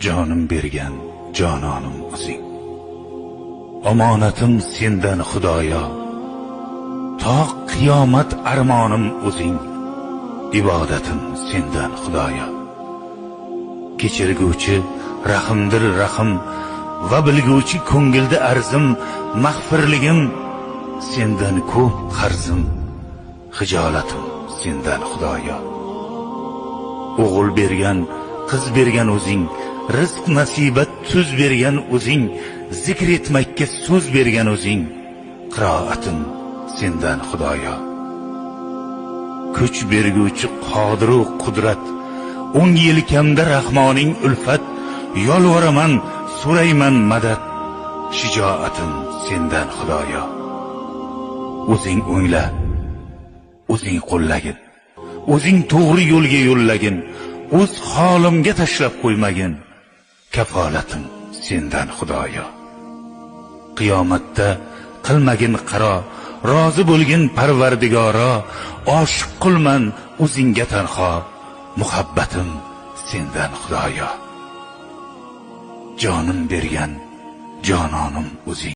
jonim bergan jononim o'zing. Omonatim sendan Xudoyo, to qiyomat armonim o'zing. Ibodatim sendan Xudoyo. Kechirguvchi rahimdir rahim va bilguvchi ko'ngilda arzim. Mag'firligim sendan ko'p qarzim. Xijolatim sendan Xudoyo. O'g'il bergan, qiz bergan o'zing. Rizq nasibat so'z bergan o'zing. Zikr etmakka so'z bergan o'zing. Qiroatim sendan Xudoyo. Kuch berguvchi qodir va qudrat. 10 yelkamda Rahmoning ulfat. Yolvoraman, so'rayman madad. Shijoatim sendan Xudoyo. O'zing o'ngla, o'zing qo'llagin. O'zing to'g'ri yo'lga yo'llagin. O'z holimga tashlab qo'ymagin. Kafolatim sendan Xudoyo. Qiyomatda qilmagin qaro, rozi bo'lgin Parvardigoro. Oshiq qilman o'zingga tanho. Muhabbatim sendan Xudoyo. Jonim bergan jononim o'zing.